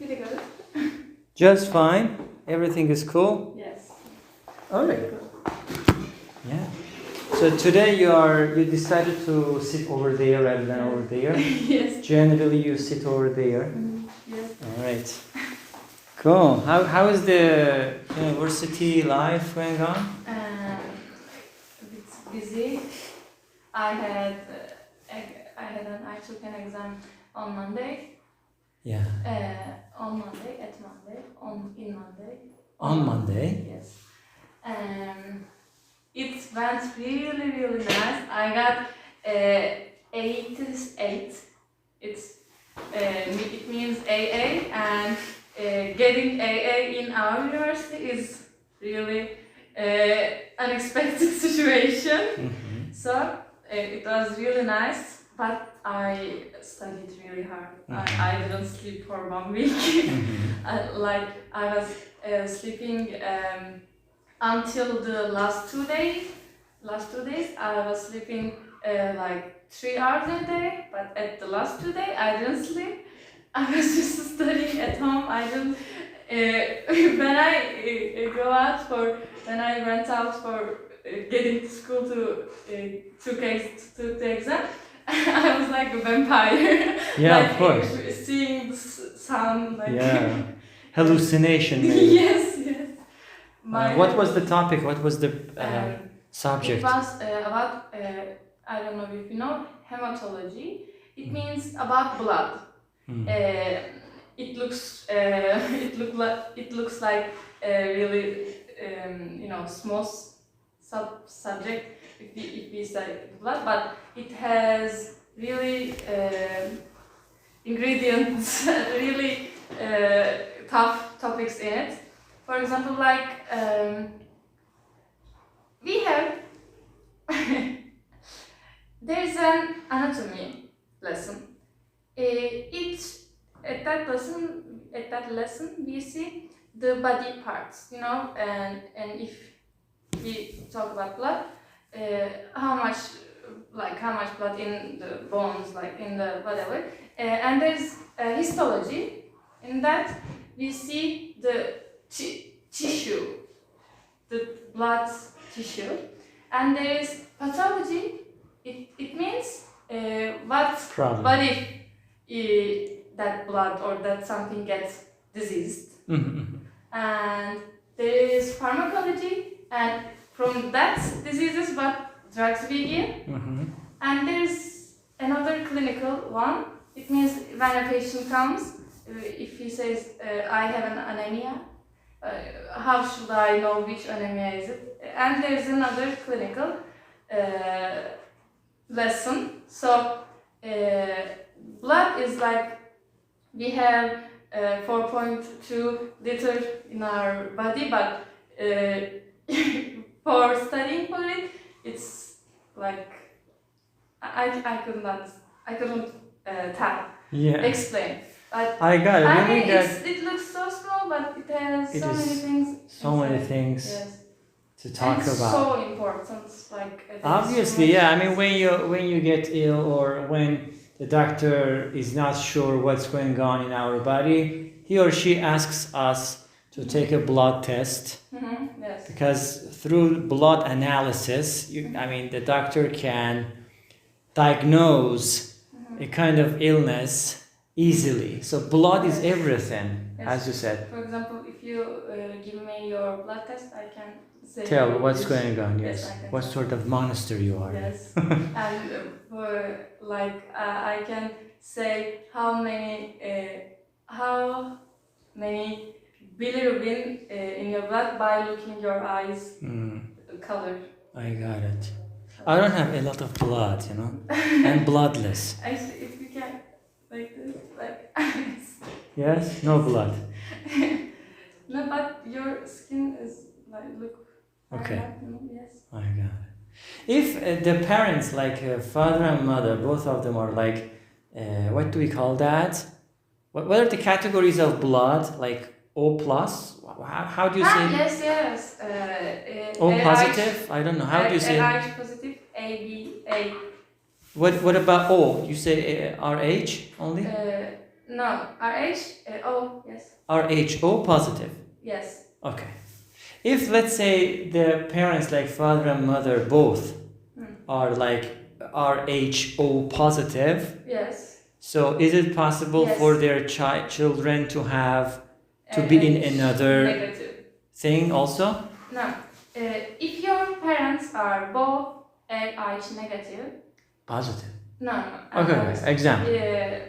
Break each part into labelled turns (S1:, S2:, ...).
S1: Pretty good.
S2: Just fine. Everything is cool.
S1: Yes.
S2: All right. Yeah. So today you decided to sit over there rather than over there.
S1: Yes.
S2: Generally, you sit over there.
S1: Yes.
S2: All right. Cool. How is the university life going on?
S1: It's busy. I took an exam on Monday.
S2: Yeah.
S1: On Monday.
S2: On Monday.
S1: Yes. It went really, really nice. I got 88. It means AA, and getting AA in our university is really unexpected situation.
S2: Mm-hmm.
S1: So it was really nice, but I studied really hard.
S2: Mm-hmm.
S1: I didn't sleep for 1 week.
S2: Mm-hmm.
S1: I was sleeping until the last 2 days. I was sleeping like 3 hours a day, but at the last 2 days I didn't sleep. I was just studying at home. I didn't. When I went out for getting to school to the exam, I was like a vampire.
S2: Yeah,
S1: like,
S2: of course.
S1: Seeing the sun. Like
S2: Yeah. Hallucination, maybe.
S1: Yes.
S2: What was the topic? What was the subject?
S1: It was about, I don't know if you know, hematology. It means about blood.
S2: Mm.
S1: It looks like a really small subject if we study blood, but it has really ingredients, really tough topics in it. For example, like we have there's an anatomy lesson. At that lesson we see the body parts, and if we talk about blood, how much blood in the bones, like in the whatever, and there's histology. In that we see the tissue, the blood tissue, and there is pathology. It means what if that blood or that something gets diseased.
S2: Mm-hmm.
S1: And there is pharmacology, and from that diseases what drugs begin.
S2: Mm-hmm.
S1: And there's another clinical one. It means when a patient comes, if he says I have an anemia, how should I know which anemia is it? And there's another clinical lesson. So blood is like we have 4.2 liter in our body, but for studying for it, it's like I couldn't explain. But
S2: I got it.
S1: I mean, it looks so small, but it has so many things.
S2: So many things.
S1: Yes.
S2: To talk
S1: and it's
S2: about.
S1: So important, like
S2: obviously, yeah. I mean, when you get ill or when the doctor is not sure what's going on in our body, he or she asks us to take a blood test.
S1: Mm-hmm. Yes.
S2: Because through blood analysis, the doctor can diagnose a kind of illness easily. So blood is everything,
S1: yes.
S2: As you said.
S1: For example, if you give me your blood test, I can say
S2: tell what's going on. Yes. What sort of monster you are.
S1: Yes. And I can say how many bilirubin in your blood by looking your eyes color.
S2: I got it. I don't have a lot of blood, I'm bloodless.
S1: Actually, if you can, like this, like.
S2: Yes, no blood.
S1: No, but your skin is like look.
S2: Okay.
S1: Yes.
S2: I got it. If the parents, like father and mother, both of them are like, what do we call that? What are the categories of blood? Like O plus? How do you say?
S1: Yes.
S2: O positive? I don't know. How do you say?
S1: RH positive. A.
S2: What about O? You say RH only?
S1: No, RH, yes.
S2: Rho positive.
S1: Yes.
S2: Okay. If let's say the parents, like father and mother, both are like Rho positive,
S1: Yes.
S2: so is it possible
S1: Yes.
S2: for their children to have to be in another
S1: negative
S2: thing also?
S1: No. If your parents are both RH negative.
S2: Positive.
S1: No.
S2: Okay. Example.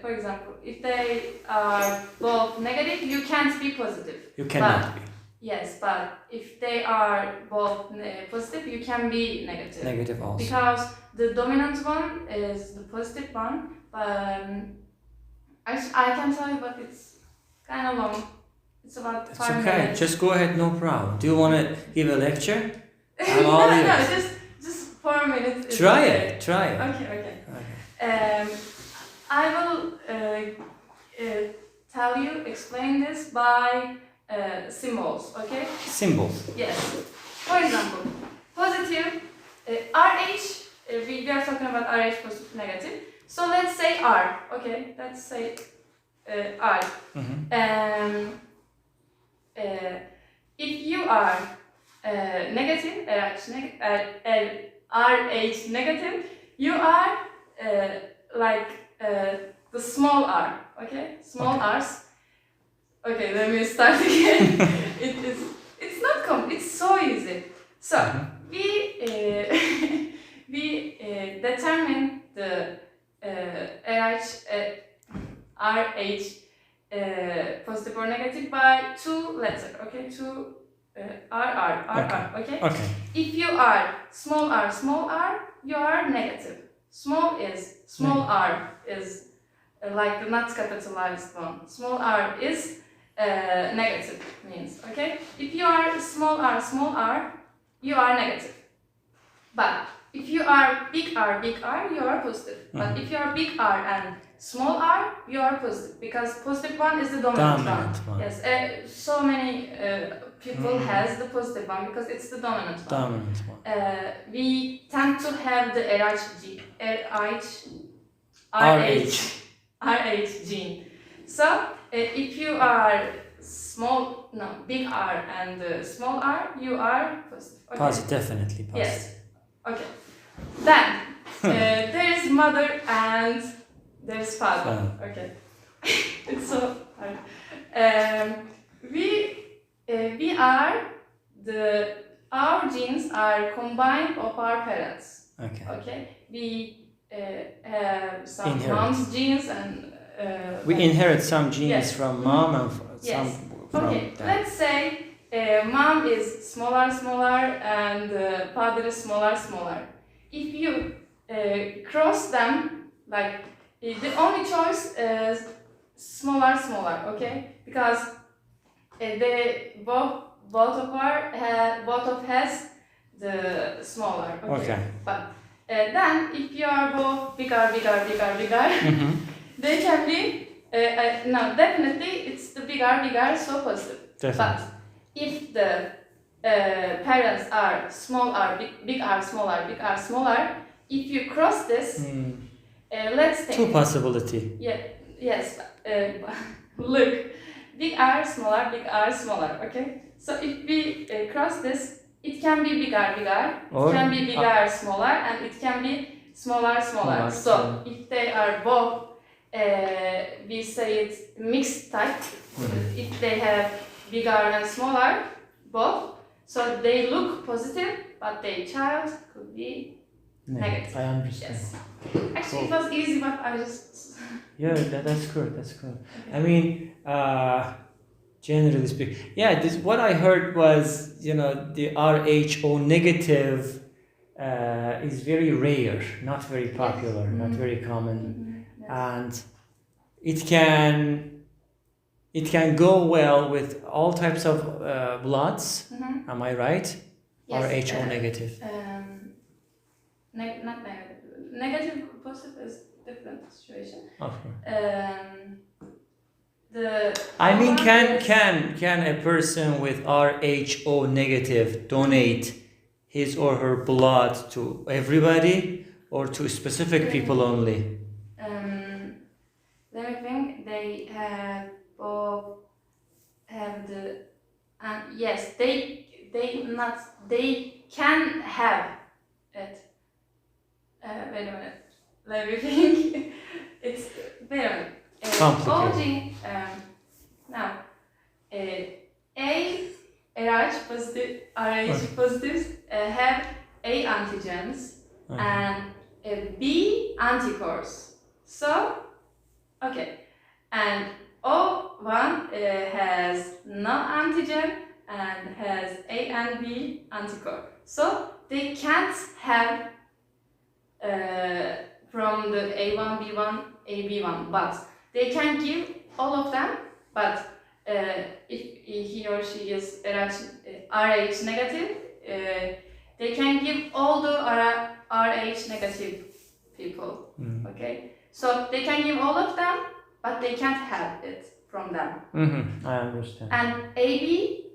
S1: For example, if they are both negative, you can't be positive.
S2: You cannot be.
S1: Yes, but if they are both positive, you can be negative.
S2: Negative also.
S1: Because the dominant one is the positive one. I can tell you, but it's kind of long. It's about 5 minutes.
S2: Okay, just go ahead, no problem. Do you want to give a lecture? I'm
S1: no,
S2: all ears.
S1: just 4 minutes.
S2: Try it.
S1: Okay. I will explain this by symbols, okay?
S2: Symbols.
S1: Yes. For example, positive, RH, we are talking about RH positive, negative. So let's say R, okay? Let's say R. If you are negative, RH negative, you are like the small r, okay? Small r's. Okay, let me start again. It's not it's so easy. So we determine the RH positive or negative by 2 letters, okay? 2 R, okay?
S2: Okay.
S1: If you are small r, you are negative. Small r is like the not capitalized one. Small r is negative means, okay? If you are small r, you are negative. But if you are big R, you are positive. But if you are big R and small r, you are positive. Because positive one is the dominant one. Yes, so many people has the positive one because it's the dominant one. We tend to have the RH gene. So if you are big R and small r, you are positive. Okay?
S2: Positive, definitely positive.
S1: Yes. Okay. Then there is mother and there is father. Okay. It's so hard. Our genes are combined of our parents. Okay. We have some mom's genes and
S2: we inherit some genes from mom and some from dad.
S1: Let's say mom is smaller and father is smaller. If you cross them, like the only choice is smaller, okay? Because they both has the smaller, okay? But then if you are both bigger, they can be no, definitely it's the bigger, so positive. Definitely. But if the parents are small r, big R, smaller, if you cross this, let's take
S2: 2 possibility.
S1: Yes. Look, big R, smaller. Okay. So if we cross this, it can be bigger, it can be bigger, smaller, and it can be smaller. So if they are both, we say it's mixed type. If they have bigger and smaller, both, so they look positive, but their child could be negative.
S2: I understand.
S1: Yes. Actually, it was easy, but I just.
S2: Yeah, that's good. Okay. I mean, generally speaking, what I heard was, the Rho negative is very rare, not very popular, not very common, and it can go well with all types of bloods. Am I right? Yes. Rho negative.
S1: Not negative. Negative, positive is different situation.
S2: Can a person with Rho negative donate his or her blood to everybody or to specific people only?
S1: Let me think. They yes, they can have it. Wait a minute, let me think. It's wait a minute. All
S2: Complicated.
S1: now A RH positive, RH positives have A antigens and B anticorps. So, okay, and O1 has no antigen and has A and B anticorps. So they can't have from the A1, B1, AB1, but they can give all of them, but if he or she is RH negative, they can give all the RH negative people. Okay, so they can give all of them, but they can't have it from them.
S2: I understand.
S1: And AB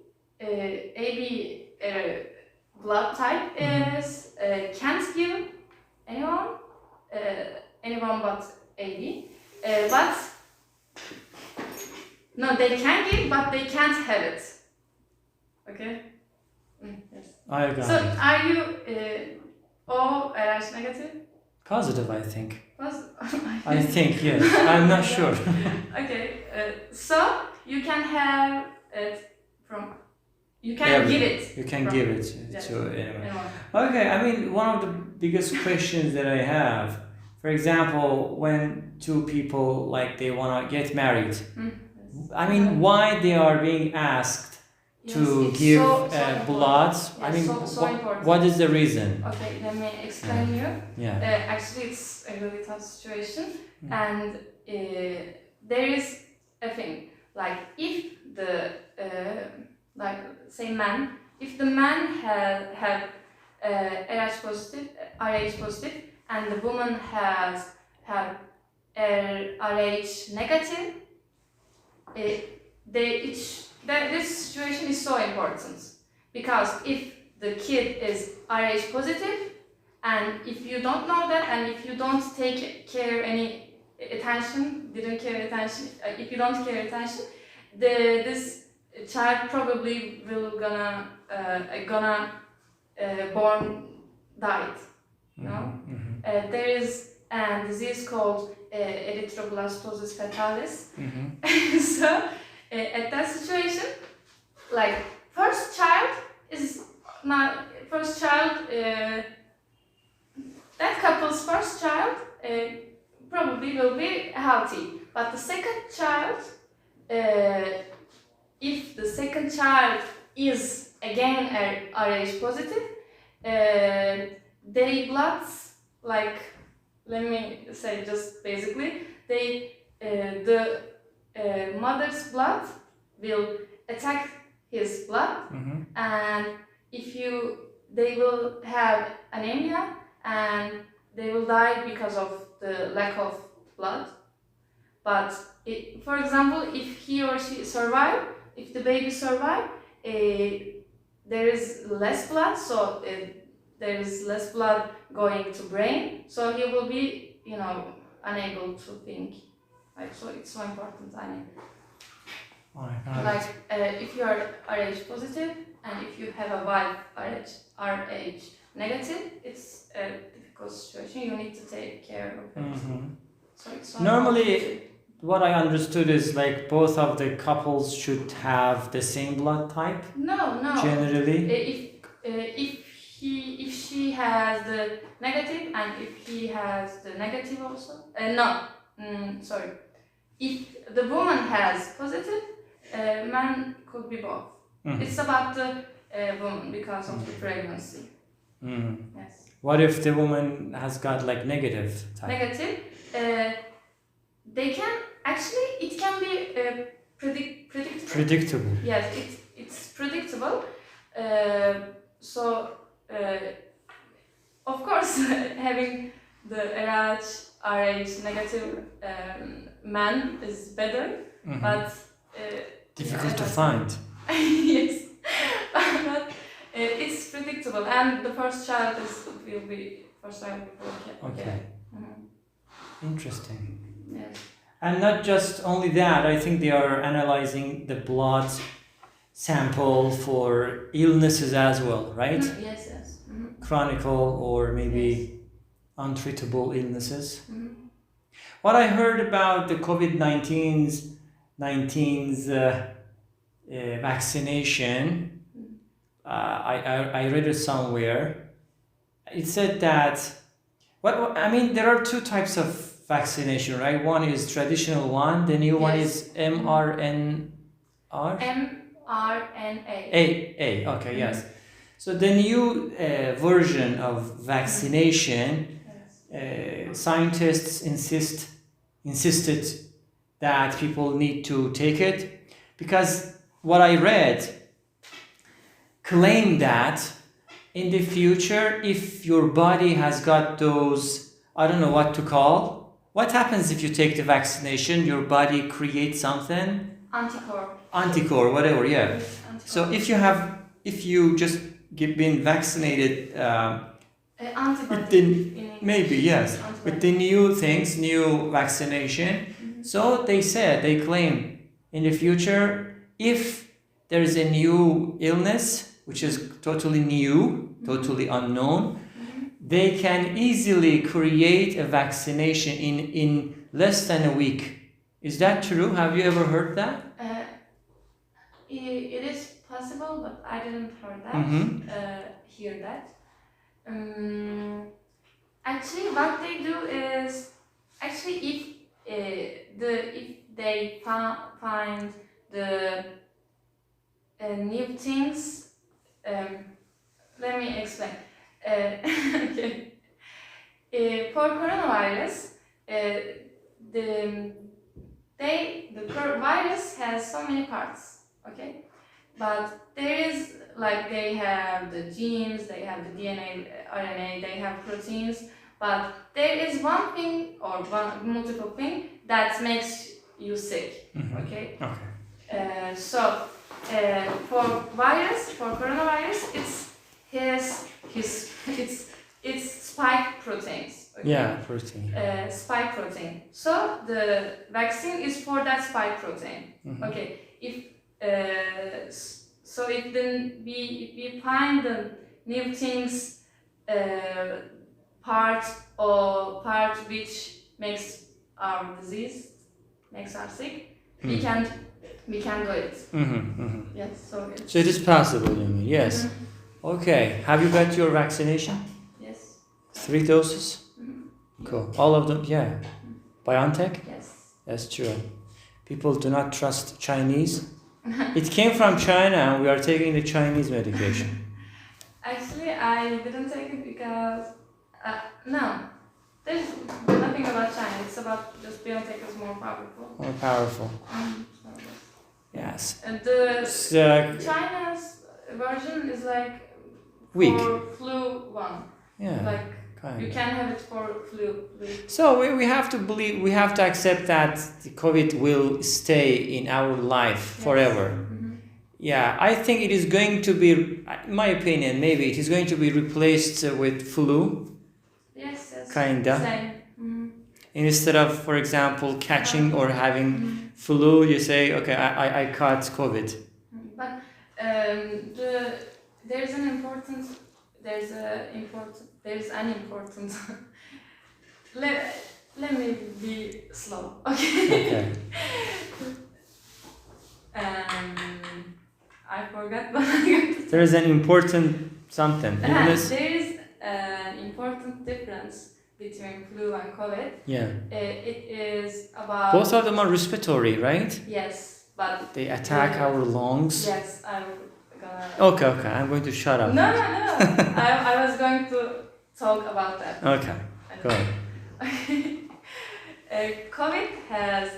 S1: blood type is can't give anyone but AB, but no, they can give, but they can't have it. Okay. Yes.
S2: I got
S1: So
S2: it.
S1: are you O RH negative?
S2: Positive, I think.
S1: Positive.
S2: I think, yes. I'm not sure.
S1: Okay. So you can have it from. You can give it.
S2: You can
S1: from,
S2: give it
S1: yes,
S2: to anyone.
S1: anyone.
S2: Okay, I mean, one of the biggest questions that I have, for example, when two people like they want to get married,
S1: Yes.
S2: I mean, why they are being asked to
S1: it's
S2: give
S1: so
S2: blood?
S1: Yes,
S2: I mean,
S1: so important.
S2: what is the reason?
S1: Okay, let me explain you.
S2: Yeah.
S1: Actually, it's a really tough situation, and there is a thing like if the like say man, if the man have RH positive, RH positive, and the woman have RH negative, this situation is so important because if the kid is RH positive, and if you don't know that, and if you don't take care any attention, if you don't care attention, this child probably will gonna born died. You know, there is a disease called erythroblastosis fetalis. So at that situation, like first child that couple's first child probably will be healthy, but the second child, if the second child is again Rh positive, they bloods, like, let me say just basically, the mother's blood will attack his blood, and they will have anemia and they will die because of the lack of blood. But for example, if he or she survive, if the baby survive, there is less blood, so there is less blood going to brain, so he will be, unable to think. Like, so it's so important. I mean, if you are Rh positive and if you have a wife Rh negative, it's a difficult situation. You need to take care of it. So it's so
S2: normally
S1: important.
S2: What I understood is like both of the couples should have the same blood type.
S1: No.
S2: Generally,
S1: if she has the negative and if he has the negative also, sorry. If the woman has positive, man could be both. It's about the woman because of the pregnancy. Yes.
S2: What if the woman has got like negative type?
S1: Negative, they can actually, it can be predictable.
S2: Predictable.
S1: Yes, it's predictable. So of course, having the Rh negative man is better, but
S2: difficult to find.
S1: Yes, but it's predictable, and the first child will be okay.
S2: Interesting.
S1: Yes.
S2: And not just only that, I think they are analyzing the blood sample for illnesses as well, right?
S1: Yes, yes.
S2: Chronic or maybe
S1: Yes.
S2: untreatable illnesses. What I heard about the COVID-19's vaccination, I read it somewhere. It said that I mean there are two types of vaccination, right? One is traditional one, the new one is mRNA.
S1: mRNA.
S2: Okay, yes. So the new version of vaccination, scientists insisted that people need to take it because what I read claimed that in the future, if your body has got those, I don't know what to call, what happens if you take the vaccination? Your body creates something? Anticore, whatever, yeah.
S1: Anticore.
S2: So if you just been vaccinated, maybe, yes,
S1: antibody.
S2: with the new things, new vaccination. So they claim in the future, if there is a new illness, which is totally new, totally unknown, they can easily create a vaccination in less than a week. Is that true? Have you ever heard that?
S1: It is possible, but I didn't hear that. Actually, what they do is if they find the new things. Let me explain. Okay. For coronavirus, the virus has so many parts. Okay, but there is they have the genes, they have the DNA, RNA, they have proteins, but there is one thing or multiple thing that makes you sick. Okay.
S2: Okay.
S1: So for coronavirus, it's spike proteins. Okay?
S2: Yeah, protein.
S1: Spike protein. So the vaccine is for that spike protein. Okay. If we find the new things, part which makes our disease, makes us sick, we can do it. Yes, so it's...
S2: So it is possible, you mean? Yes. Okay. Have you got your vaccination?
S1: Yes.
S2: 3 doses? Cool. All of them? Yeah. BioNTech?
S1: Yes.
S2: That's true. People do not trust Chinese. It came from China and we are taking the Chinese medication.
S1: Actually, I didn't take it because... no. There's nothing about China. It's about just BioNTech is more powerful.
S2: More powerful.
S1: So
S2: Yes.
S1: and China's version is
S2: weak.
S1: For flu one.
S2: Yeah.
S1: You can have it for flu.
S2: So we have to believe, we have to accept that the COVID will stay in our life forever. Yeah, I think it is going to be, in my opinion, maybe it is going to be replaced with flu.
S1: Yes.
S2: Kinda.
S1: Same.
S2: Instead of, for example, catching or having flu, you say, okay, I caught COVID.
S1: But there's an important. Let me be slow, okay? I forgot what I got.
S2: There is an important something.
S1: There is an important difference between flu and COVID.
S2: Yeah.
S1: It is about...
S2: Both of them are respiratory, right?
S1: Yes, but...
S2: They attack our lungs.
S1: Yes, I'm gonna...
S2: Okay, I'm going to shut up.
S1: No. I was going to talk about that.
S2: Okay, go ahead.
S1: COVID has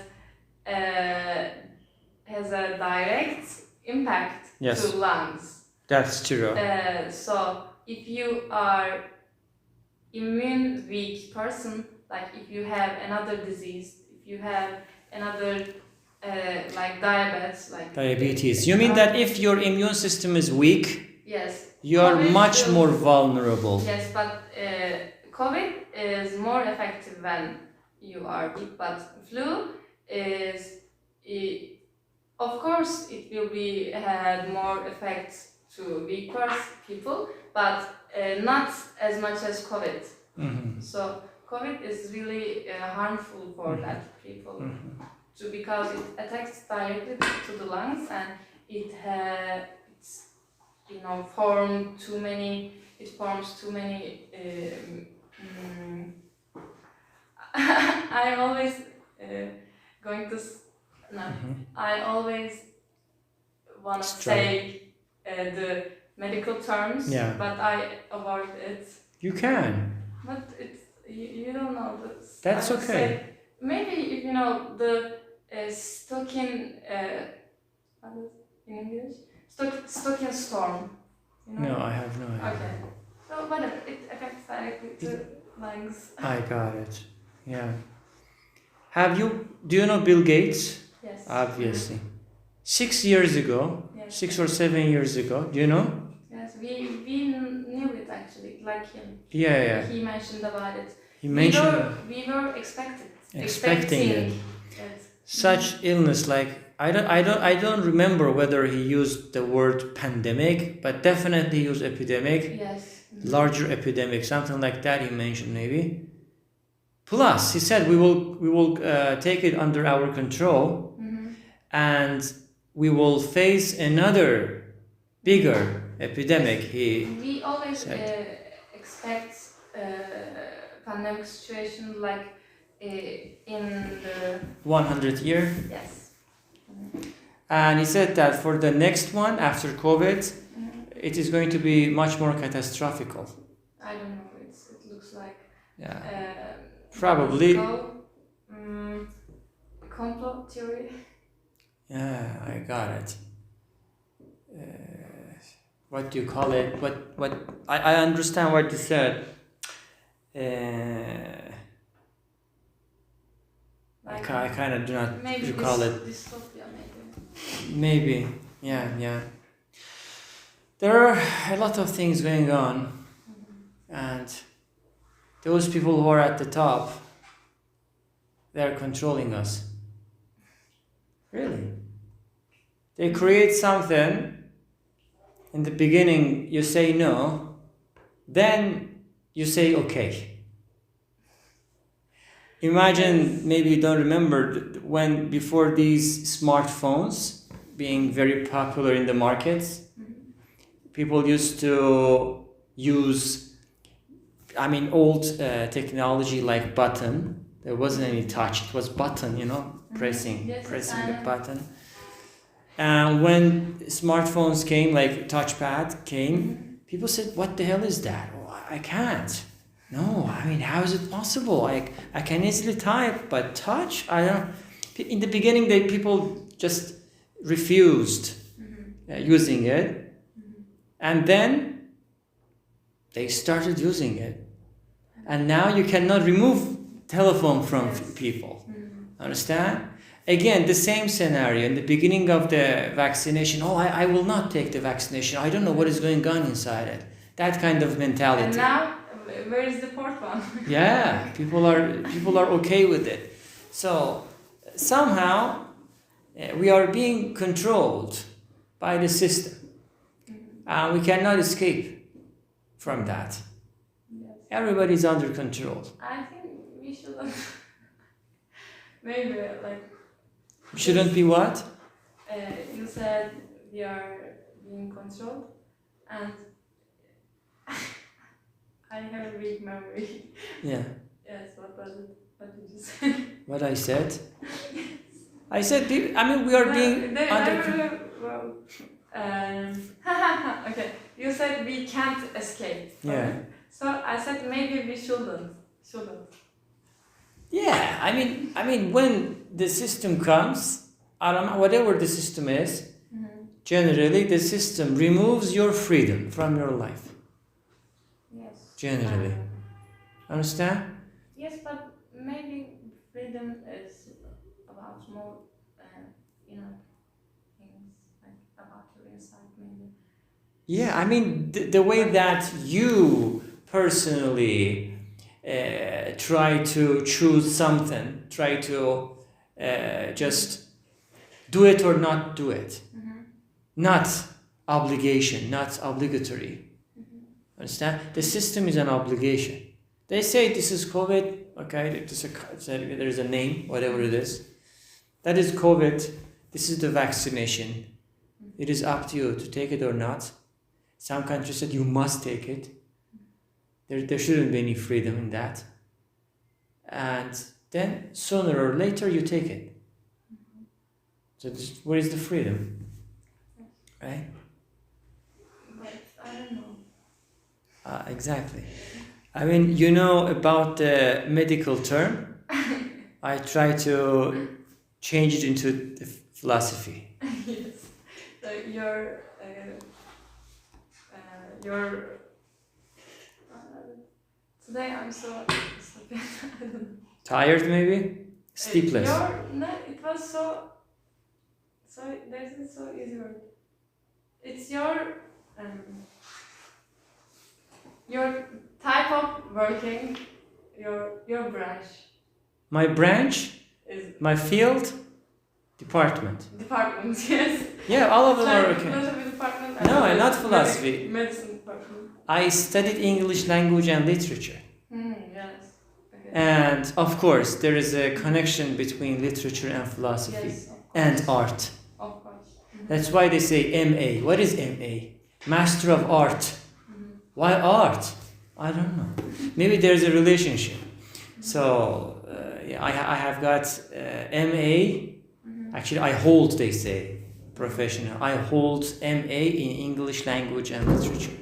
S1: a direct impact to lungs.
S2: That's true.
S1: So if you are immune weak person, if you have another disease, if you have another
S2: diabetes, you mean that if your immune system is weak,
S1: yes,
S2: you are much more vulnerable.
S1: Yes, but COVID is more effective when you are weak, but flu is of course, it will be had more effects to weak people, but not as much as COVID. So COVID is really harmful for that people, because it attacks directly to the lungs, and it's forms too many. I always going to no. I always want to say the medical terms,
S2: Yeah.
S1: but I avoid it.
S2: You can.
S1: But you don't know this.
S2: That's
S1: I would
S2: okay.
S1: say maybe if you know the Stokin, what is it in English? Stokin storm. You know?
S2: No, I have no idea.
S1: Okay. So whatever, it affects directly to lungs.
S2: I got it. Yeah. Do you know Bill Gates?
S1: Yes.
S2: Obviously. 6 years ago,
S1: Yes.
S2: 6 or 7 years ago, do you know?
S1: Yes, we knew it actually, like him.
S2: Yeah.
S1: He mentioned about it.
S2: He mentioned
S1: We were
S2: expecting it.
S1: Yes.
S2: Such illness, like I don't remember whether he used the word pandemic, but definitely he used epidemic.
S1: Yes.
S2: Larger epidemic, something like that he mentioned maybe. Plus, he said we will take it under our control, and we will face another bigger epidemic.
S1: We always expect pandemic situation like in the
S2: 100 year.
S1: Yes.
S2: And he said that for the next one after COVID, it is going to be much more catastrophical.
S1: I don't know. It looks like.
S2: Yeah. Probably.
S1: Complot theory.
S2: Yeah, I got it. What do you call it? What? I understand what you said. I kind of do not recall it.
S1: Dystopia, maybe.
S2: Maybe. Yeah. There are a lot of things going on, and those people who are at the top, they're controlling us. Really. They create something. In the beginning, you say no, then you say okay. Imagine, maybe you don't remember, when before these smartphones being very popular in the markets, people used to use, old technology like button. There wasn't any touch, it was button, pressing the button. And when smartphones came, like touchpad came, people said, what the hell is that? Oh, I can't. No, how is it possible? I can easily type, but touch? I don't. In the beginning, people just refused using it. And then they started using it. And now you cannot remove telephone from people. Understand? Again, the same scenario. In the beginning of the vaccination, I will not take the vaccination. I don't know what is going on inside it. That kind of mentality.
S1: And now, where is the fourth one?
S2: Yeah, people are okay with it. So somehow we are being controlled by the system. We cannot escape from that.
S1: Yes.
S2: Everybody's under control.
S1: I think we shouldn't. Maybe
S2: Shouldn't be what?
S1: You said we are being controlled, and I have a weak memory.
S2: Yeah.
S1: Yes, what was it? What did you say?
S2: What I said? I said, we are being under.
S1: Okay, you said we can't escape.
S2: Yeah.
S1: Okay? So I said maybe we shouldn't.
S2: Yeah, when the system comes, whatever the system is, generally the system removes your freedom from your life.
S1: Yes.
S2: Generally. Understand?
S1: Yes, but maybe freedom is about more, things like about your insight, maybe.
S2: Yeah, the way that you personally try to choose something, try to just do it or not do it. Not obligation, not obligatory. Understand? The system is an obligation. They say this is COVID, okay, there is a name, whatever it is. That is COVID, this is the vaccination. It is up to you to take it or not. Some countries said you must take it. There shouldn't be any freedom in that. And then sooner or later you take it. So where is the freedom? Right?
S1: But I don't know.
S2: Exactly. I mean, you know about the medical term. I try to change it into the philosophy.
S1: Yes. So your today I'm so sleepy. I don't know.
S2: Tired maybe? Sleepless.
S1: It was so there's a so easy word. It's your type of working, your branch.
S2: My branch,
S1: Is
S2: my field, department.
S1: yes.
S2: Yeah, all of them are okay.
S1: Philosophy department.
S2: No, I'm not philosophy.
S1: Medicine department.
S2: I studied English language and literature.
S1: Yes. Okay.
S2: And of course, there is a connection between literature and philosophy
S1: Yes, of
S2: and
S1: course.
S2: art.
S1: Of course.
S2: That's why they say MA. What is MA? Master of Art. Why art? I don't know. Maybe there's a relationship. So yeah, I have got MA. Actually, I hold, they say, professional. I hold MA in English language and literature,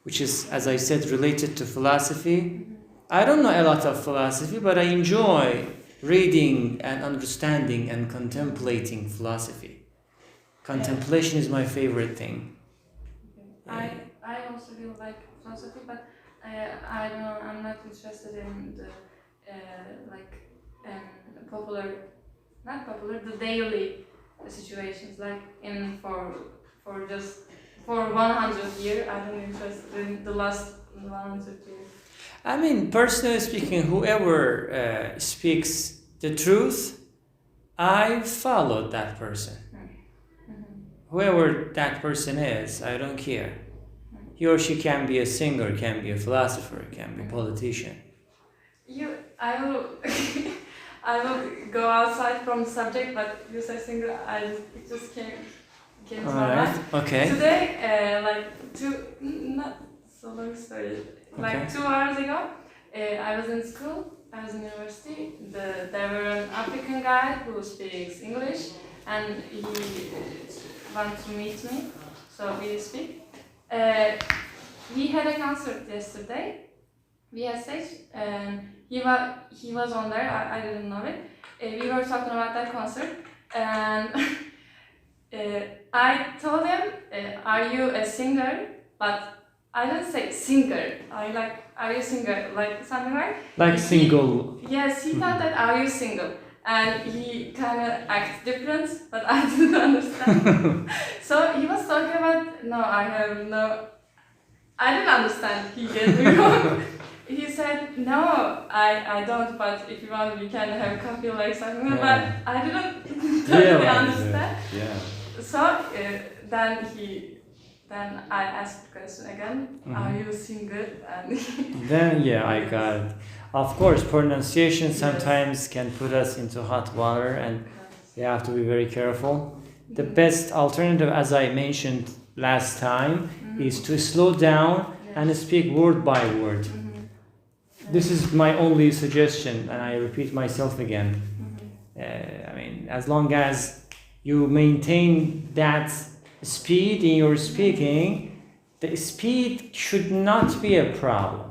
S2: which is, as I said, related to philosophy. I don't know a lot of philosophy, but I enjoy reading and understanding and contemplating philosophy. Contemplation is my favorite thing.
S1: I also feel like philosophy, but I don't know. I'm not interested in the the daily situations, like for 100 years. I don't interested in the last 100 years.
S2: I mean, personally speaking, whoever speaks the truth, I follow that person. Whoever that person is, I don't care. He or she can be a singer, can be a philosopher, can be a politician.
S1: I will I will go outside from the subject, but you say singer, it just came to my mind.
S2: Okay.
S1: Today, not so long story. Like
S2: Okay.
S1: 2 hours ago, I was in school. I was in university. There were an African guy who speaks English, and he wanted to meet me, so we speak. We had a concert yesterday. We had stage, and he was on there. I didn't know it. We were talking about that concert, and I told him, "Are you a singer?" But I didn't say singer. Are you singer? Like something
S2: like single.
S1: Yes, he thought that, "Are you single?" And he kind of acted different, but I didn't understand. So he was talking about, "No, I have no." I didn't understand. He get me wrong. He said, "No, I don't, but if you want, we can have coffee like something."
S2: Yeah.
S1: But I didn't totally understand.
S2: Yeah.
S1: So then I asked the question again, "Are you single?" And
S2: Then I got it. Of course, pronunciation sometimes can put us into hot water, and you have to be very careful. The best alternative, as I mentioned last time, is to slow down and speak word by word. This is my only suggestion, and I repeat myself again. I mean, as long as you maintain that speed in your speaking, the speed should not be a problem.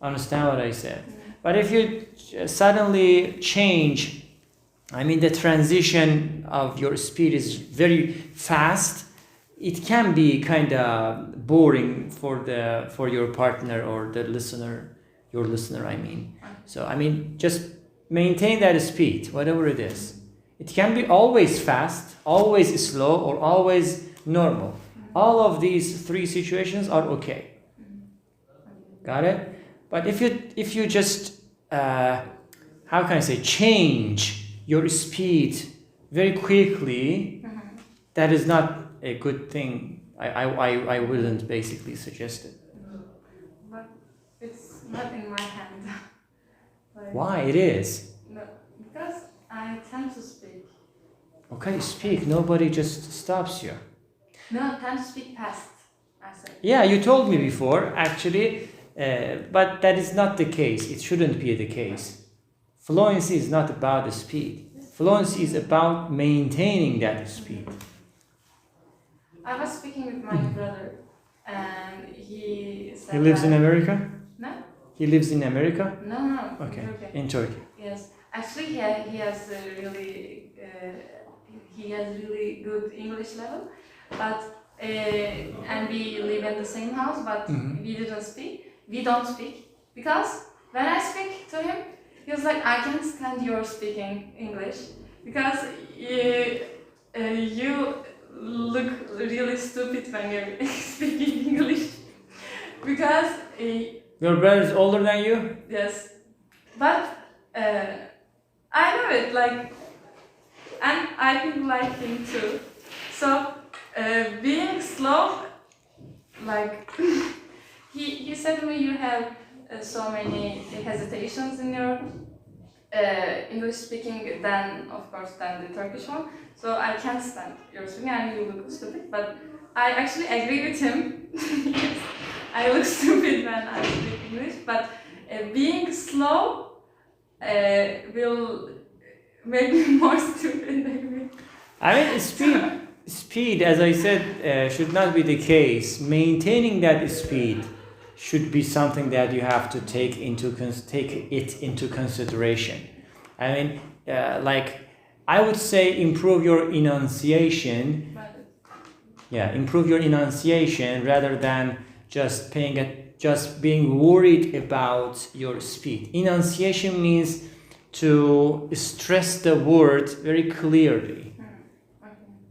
S2: Understand what I said? But if you suddenly change, I mean, the transition of your speed is very fast, it can be kind of boring for your partner or the listener, your listener, I mean. So, I mean, just maintain that speed, whatever it is. It can be always fast, always slow, or always normal. All of these three situations are okay. Got it? But if you just, how can I say, change your speed very quickly, that is not a good thing. I wouldn't basically suggest it.
S1: But it's not in my hand. Like,
S2: Why? It is.
S1: no, because I tend to speak.
S2: Okay, speak. Nobody just stops you.
S1: No, I tend to speak fast. I said.
S2: Yeah, you told me before, actually, but that is not the case. It shouldn't be the case. Fluency is not about the speed. Fluency is about maintaining that speed.
S1: I was speaking with my brother, and he said.
S2: He lives in
S1: that-
S2: America?
S1: No,
S2: He lives in America?
S1: no.
S2: Okay,
S1: In Turkey.
S2: in Turkey.
S1: Yes, actually, he has a really good English level, but and we live in the same house, but we didn't speak. We don't speak because when I speak to him, he was like, "I can't stand your speaking English because you look really stupid when you're speaking English." Because
S2: Your brother is older than you?
S1: yes, but I know it, like, and I think like him too. So being slow, like he said to me, you have so many hesitations in your English speaking than the Turkish one. So I can't stand your speaking and you look stupid. But I actually agree with him. Yes, I look stupid when I speak English, but being slow will make me more stupid. Maybe.
S2: I mean, speed, as I said, should not be the case. Maintaining that speed should be something that you have to take it into consideration. I mean, like I would say, improve your enunciation. Yeah, improve your enunciation rather than just being worried about your speed. Enunciation means to stress the words very clearly.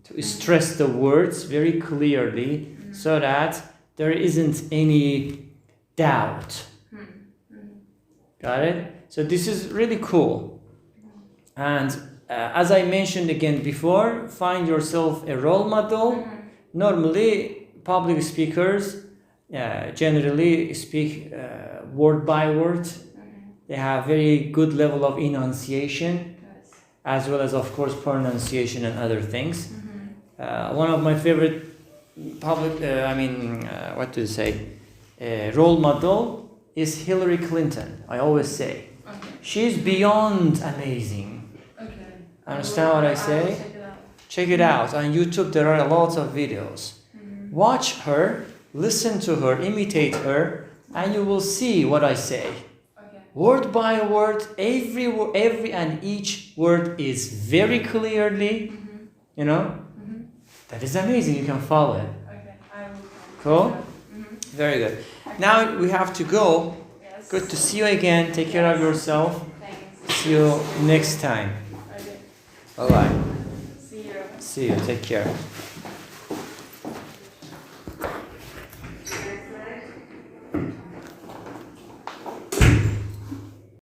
S2: To stress the words very clearly so that there isn't any doubt. Got it? So this is really cool. And as I mentioned again before, find yourself a role model. Normally, public speakers generally speak word by word. They have very good level of enunciation, as well as, of course, pronunciation and other things. One of my favorite role model is Hillary Clinton. I always say, she's beyond amazing. Understand what I say? Check it out. On YouTube, there are lots of videos. Watch her, listen to her, imitate her, and you will see what I say. Word by word, every and each word is very clearly, that is amazing. You can follow it. Cool? Very good. Now we have to go.
S1: Yes.
S2: Good to see you again. Take care of yourself.
S1: Thanks.
S2: See you next time.
S1: Okay.
S2: Bye bye.
S1: See you.
S2: See you. Take care.